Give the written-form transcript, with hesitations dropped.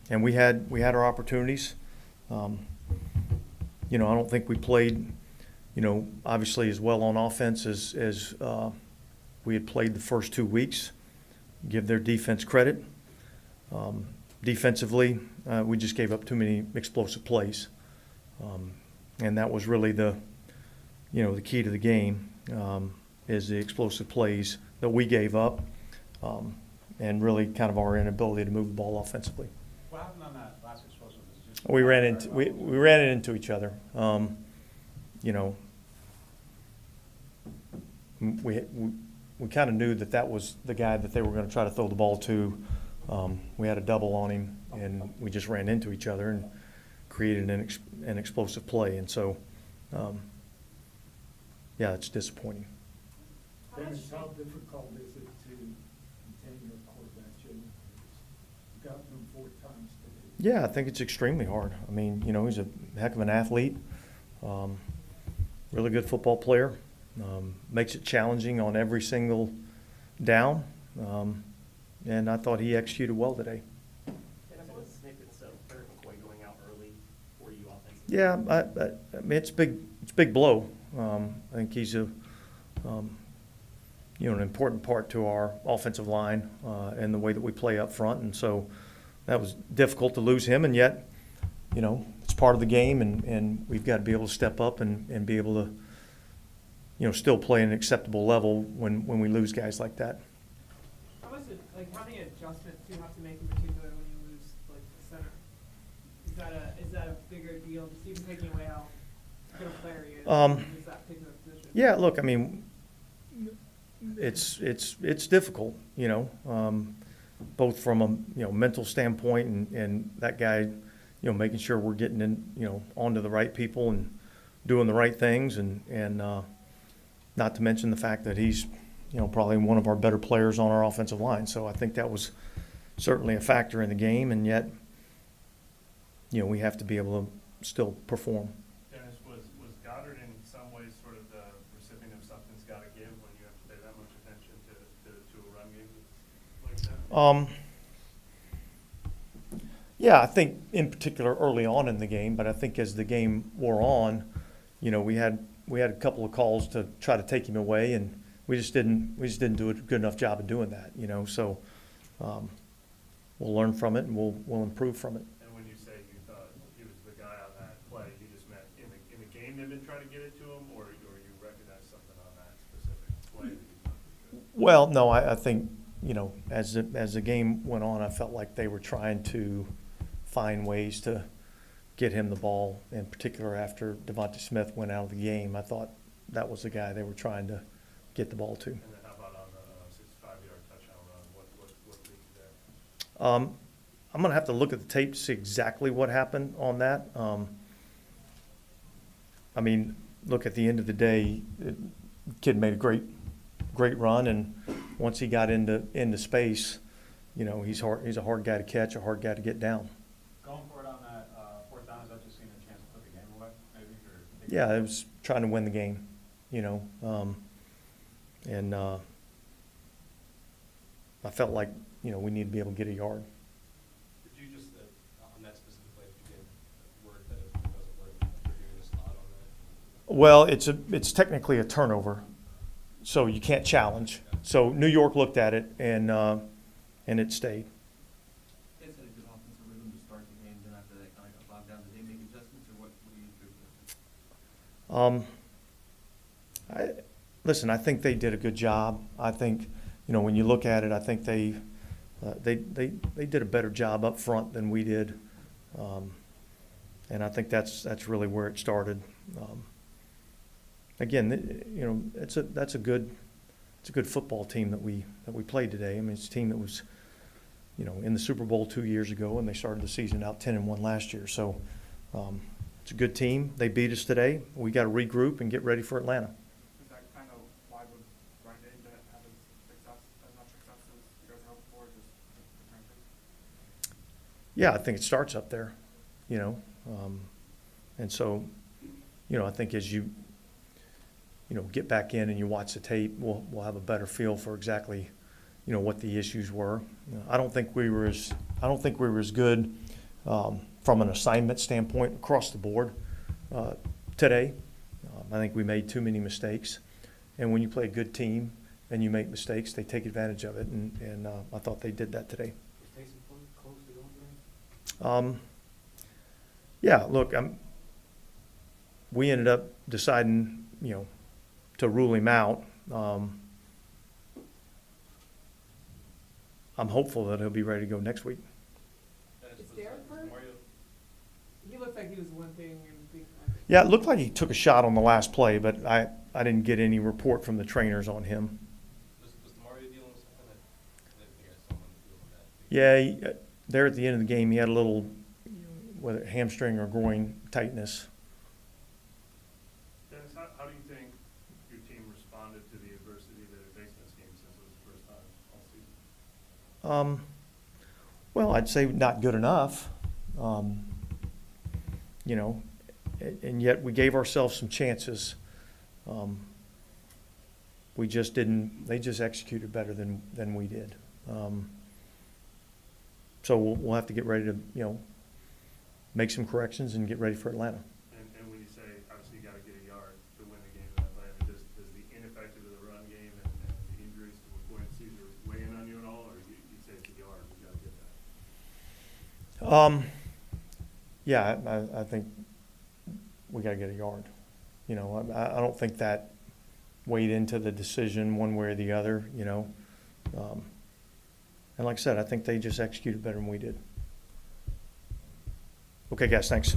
And we had our opportunities. Um, I don't think we played, obviously as well on offense as we had played the first 2 weeks. Give their defense credit. Defensively, we just gave up too many explosive plays. And that was really the key to the game, is the explosive plays that we gave up, and really kind of our inability to move the ball offensively. What happened on that last explosive? We ran it into each other. We kind of knew that was the guy that they were going to try to throw the ball to. We had a double on him, and we just ran into each other and created an explosive play. And so, it's disappointing. Dennis, how difficult is it to contain your quarterback, Jimmy? You've gotten him 4 times today. Yeah, I think it's extremely hard. I mean, he's a heck of an athlete, really good football player, makes it challenging on every single down, and I thought he executed well today. Yeah, I mean, it's big blow. I think he's an important part to our offensive line and the way that we play up front, and so that was difficult to lose him, and yet, it's part of the game, and we've got to be able to step up and be able to, still play an acceptable level when we lose guys like that. How many adjustments do you have to make in particular when you lose the center? Is that a bigger deal? Just even taking away how good a player he is that particular position? Yeah, look, I mean, it's difficult, both from a mental standpoint and that guy, making sure we're getting in, onto the right people and doing the right things, and not to mention the fact that he's probably one of our better players on our offensive line. So I think that was certainly a factor in the game, and yet we have to be able to still perform. Dennis, was Goddard in some ways sort of the recipient of something's got to give when you have to pay that much attention to a run game like that? Yeah, I think in particular early on in the game, but I think as the game wore on, we had a couple of calls to try to take him away, and we just didn't do a good enough job of doing that. So we'll learn from it and we'll improve from it. And when you say you thought he was the guy on that play, you just meant in the game they've been trying to get it to him, or you recognize something on that specific play that you thought was good? Well, no, I think as the game went on, I felt like they were trying to find ways to get him the ball. In particular, after Devontae Smith went out of the game, I thought that was the guy they were trying to get the ball to. And then how about on the 65-yard touchdown run? What leads there? I'm going to have to look at the tape to see exactly what happened on that. I mean, look, at the end of the day, the kid made a great run, and once he got into space, he's a hard guy to catch, a hard guy to get down. Going for it on that 4th down, is that just seeing a chance to put the game away, maybe? Yeah, it was trying to win the game, and I felt like, we need to be able to get a yard. Did you just, on that specific play, did you get word that it doesn't work, you're doing a slot on that? Well, it's technically a turnover, so you can't challenge. So New York looked at it, and it stayed. You guys had a good offensive rhythm to start the game, then after that kind of got bogged down. Did they make adjustments, or what do you do? Listen, I think they did a good job. I think, when you look at it, I think they did a better job up front than we did, and I think that's really where it started. Again, that's a good football team that we played today. I mean, it's a team that was, in the Super Bowl 2 years ago, and they started the season out 10-1 last year. So it's a good team. They beat us today. We got to regroup and get ready for Atlanta. Is that kind of why would Brian Day didn't have as much success as you guys hoped for? Just retention? Yeah, I think it starts up there, and so, I think as you get back in and you watch the tape, we'll have a better feel for exactly, what the issues were. I don't think we were as good from an assignment standpoint across the board today. I think we made too many mistakes. And when you play a good team and you make mistakes, they take advantage of it. And I thought they did that today. Was Taysom close to going today? Yeah, look, we ended up deciding, to rule him out. I'm hopeful that he'll be ready to go next week. Is Derek hurt? He looked like he was limping and being. Yeah, it looked like he took a shot on the last play, but I didn't get any report from the trainers on him. Was Demario dealing with something I didn't think I saw him on the field with that? Yeah, there at the end of the game, he had a little, whether hamstring or groin tightness. Dennis, how do you think your team responded to the adversity that it faced in this game since it was the first time all season? Well, I'd say not good enough. And yet we gave ourselves some chances. We just didn't, they just executed better than we did. So we'll have to get ready to, make some corrections and get ready for Atlanta. And when you say, obviously, you got to get a yard to win the game in Atlanta, does the ineffectiveness of the run game and the injuries to McCoy and Caesar weigh in on you at all, or you say it's a yard, we got to get that? Yeah, I think we got to get a yard. I don't think that weighed into the decision one way or the other, And like I said, I think they just executed better than we did. Okay, guys, thanks.